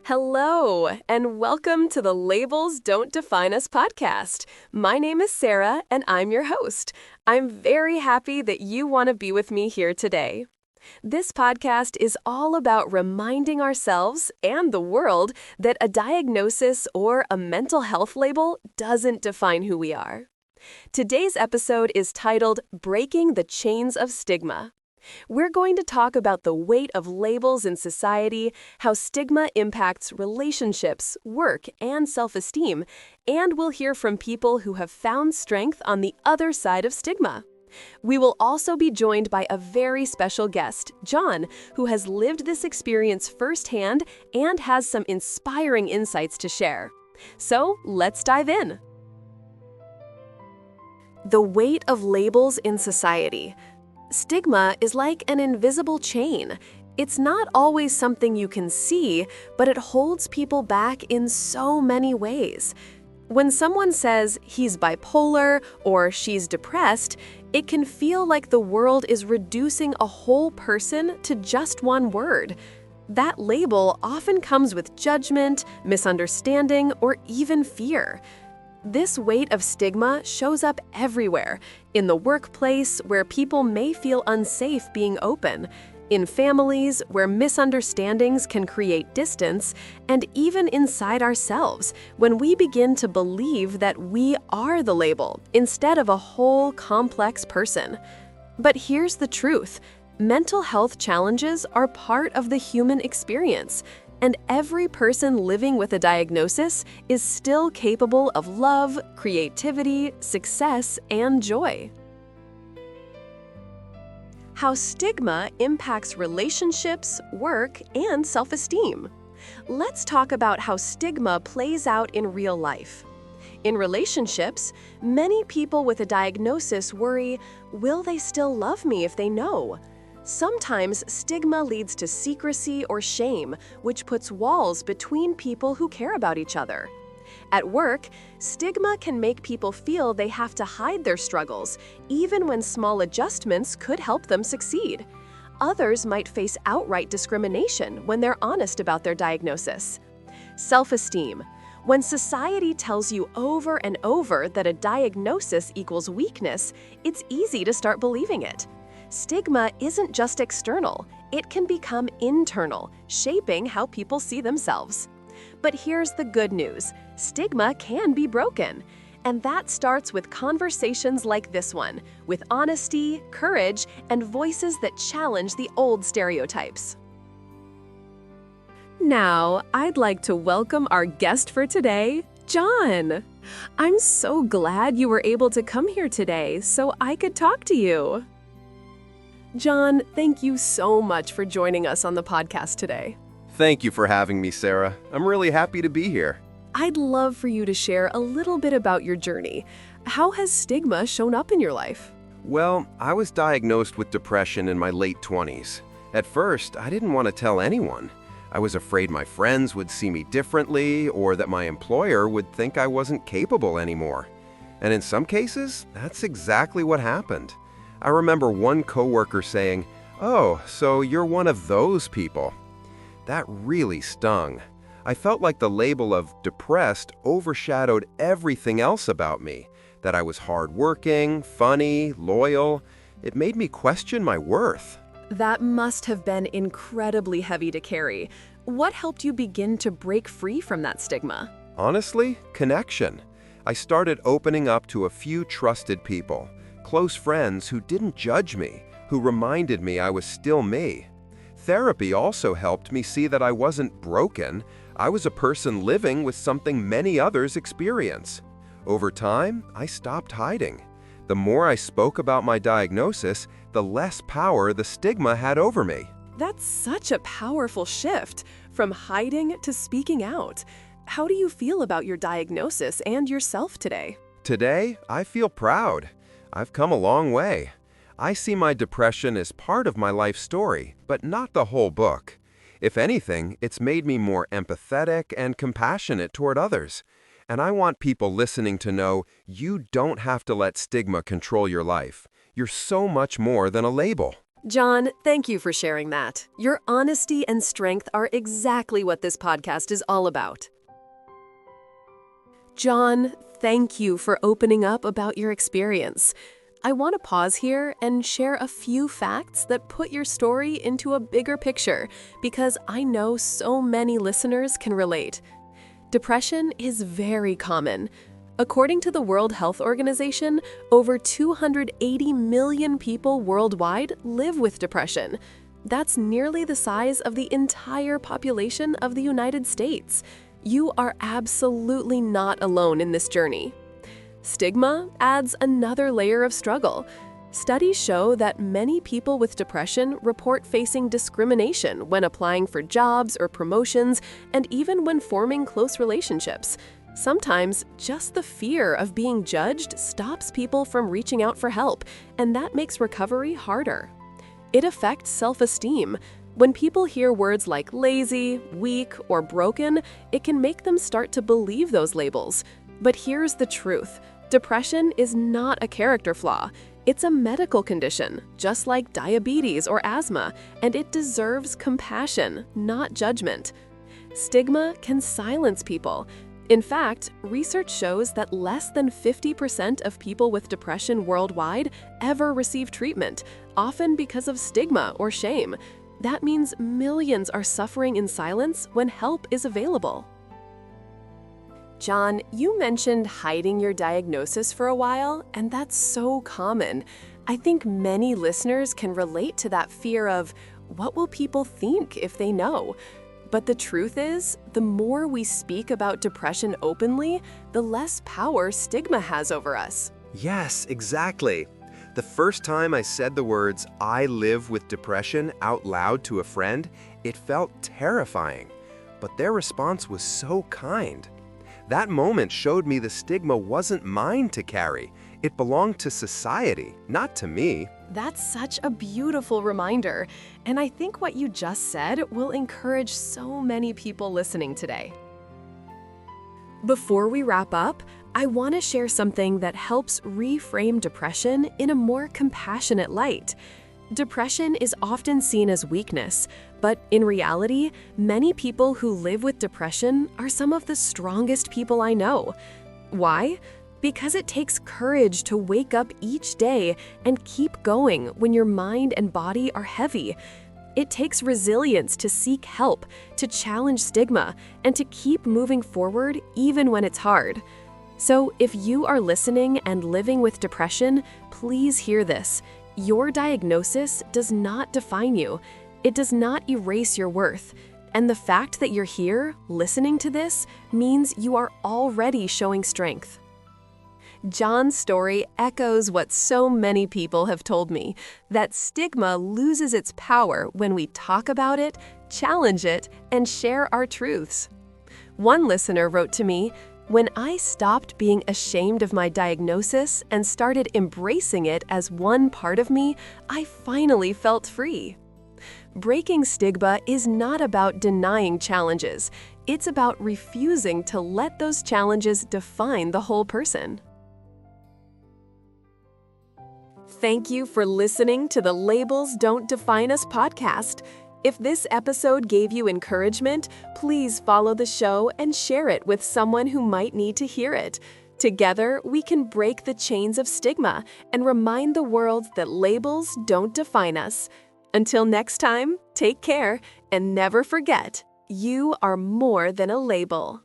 Hello, and welcome to the Labels Don't Define Us podcast. My name is Sarah, and I'm your host. I'm very happy that you want to be with me here today. This podcast is all about reminding ourselves and the world that a diagnosis or a mental health label doesn't define who we are. Today's episode is titled Breaking the Chains of Stigma. We're going to talk about the weight of labels in society, how stigma impacts relationships, work, and self-esteem, and we'll hear from people who have found strength on the other side of stigma. We will also be joined by a very special guest, John, who has lived this experience firsthand and has some inspiring insights to share. So, let's dive in. The weight of labels in society. Stigma is like an invisible chain. It's not always something you can see, but it holds people back in so many ways. When someone says he's bipolar or she's depressed, it can feel like the world is reducing a whole person to just one word. That label often comes with judgment, misunderstanding, or even fear. This weight of stigma shows up everywhere, in the workplace where people may feel unsafe being open, in families where misunderstandings can create distance, and even inside ourselves when we begin to believe that we are the label instead of a whole complex person. But here's the truth. Mental health challenges are part of the human experience, and every person living with a diagnosis is still capable of love, creativity, success, and joy. How stigma impacts relationships, work, and self-esteem. Let's talk about how stigma plays out in real life. In relationships, many people with a diagnosis worry, will they still love me if they know? Sometimes stigma leads to secrecy or shame, which puts walls between people who care about each other. At work, stigma can make people feel they have to hide their struggles, even when small adjustments could help them succeed. Others might face outright discrimination when they're honest about their diagnosis. Self-esteem. When society tells you over and over that a diagnosis equals weakness, it's easy to start believing it. Stigma isn't just external, it can become internal, shaping how people see themselves. But here's the good news, stigma can be broken. And that starts with conversations like this one, with honesty, courage, and voices that challenge the old stereotypes. Now, I'd like to welcome our guest for today, John. I'm so glad you were able to come here today so I could talk to you. John, thank you so much for joining us on the podcast today. Thank you for having me, Sarah. I'm really happy to be here. I'd love for you to share a little bit about your journey. How has stigma shown up in your life? Well, I was diagnosed with depression in my late 20s. At first, I didn't want to tell anyone. I was afraid my friends would see me differently or that my employer would think I wasn't capable anymore. And in some cases, that's exactly what happened. I remember one coworker saying, "Oh, so you're one of those people." That really stung. I felt like the label of depressed overshadowed everything else about me, that I was hardworking, funny, loyal. It made me question my worth. That must have been incredibly heavy to carry. What helped you begin to break free from that stigma? Honestly, connection. I started opening up to a few trusted people, close friends who didn't judge me, who reminded me I was still me. Therapy also helped me see that I wasn't broken. I was a person living with something many others experience. Over time, I stopped hiding. The more I spoke about my diagnosis, the less power the stigma had over me. That's such a powerful shift, from hiding to speaking out. How do you feel about your diagnosis and yourself today? Today, I feel proud. I've come a long way. I see my depression as part of my life story, but not the whole book. If anything, it's made me more empathetic and compassionate toward others. And I want people listening to know you don't have to let stigma control your life. You're so much more than a label. John, thank you for sharing that. Your honesty and strength are exactly what this podcast is all about. John, thank you for opening up about your experience. I want to pause here and share a few facts that put your story into a bigger picture because I know so many listeners can relate. Depression is very common. According to the World Health Organization, over 280 million people worldwide live with depression. That's nearly the size of the entire population of the United States. You are absolutely not alone in this journey. Stigma adds another layer of struggle. Studies show that many people with depression report facing discrimination when applying for jobs or promotions, and even when forming close relationships. Sometimes, just the fear of being judged stops people from reaching out for help, and that makes recovery harder. It affects self-esteem. When people hear words like lazy, weak, or broken, it can make them start to believe those labels. But here's the truth. Depression is not a character flaw. It's a medical condition, just like diabetes or asthma, and it deserves compassion, not judgment. Stigma can silence people. In fact, research shows that less than 50% of people with depression worldwide ever receive treatment, often because of stigma or shame. That means millions are suffering in silence when help is available. John, you mentioned hiding your diagnosis for a while, and that's so common. I think many listeners can relate to that fear of, what will people think if they know? But the truth is, the more we speak about depression openly, the less power stigma has over us. Yes, exactly. The first time I said the words, "I live with depression," out loud to a friend, it felt terrifying. But their response was so kind. That moment showed me the stigma wasn't mine to carry. It belonged to society, not to me. That's such a beautiful reminder, and I think what you just said will encourage so many people listening today. Before we wrap up, I want to share something that helps reframe depression in a more compassionate light. Depression is often seen as weakness, but in reality, many people who live with depression are some of the strongest people I know. Why? Because it takes courage to wake up each day and keep going when your mind and body are heavy. It takes resilience to seek help, to challenge stigma, and to keep moving forward even when it's hard. So if you are listening and living with depression, please hear this. Your diagnosis does not define you. It does not erase your worth. And the fact that you're here, listening to this, means you are already showing strength. John's story echoes what so many people have told me, that stigma loses its power when we talk about it, challenge it, and share our truths. One listener wrote to me, "When I stopped being ashamed of my diagnosis and started embracing it as one part of me, I finally felt free." Breaking stigma is not about denying challenges. It's about refusing to let those challenges define the whole person. Thank you for listening to the Labels Don't Define Us podcast. If this episode gave you encouragement, please follow the show and share it with someone who might need to hear it. Together, we can break the chains of stigma and remind the world that labels don't define us. Until next time, take care and never forget, you are more than a label.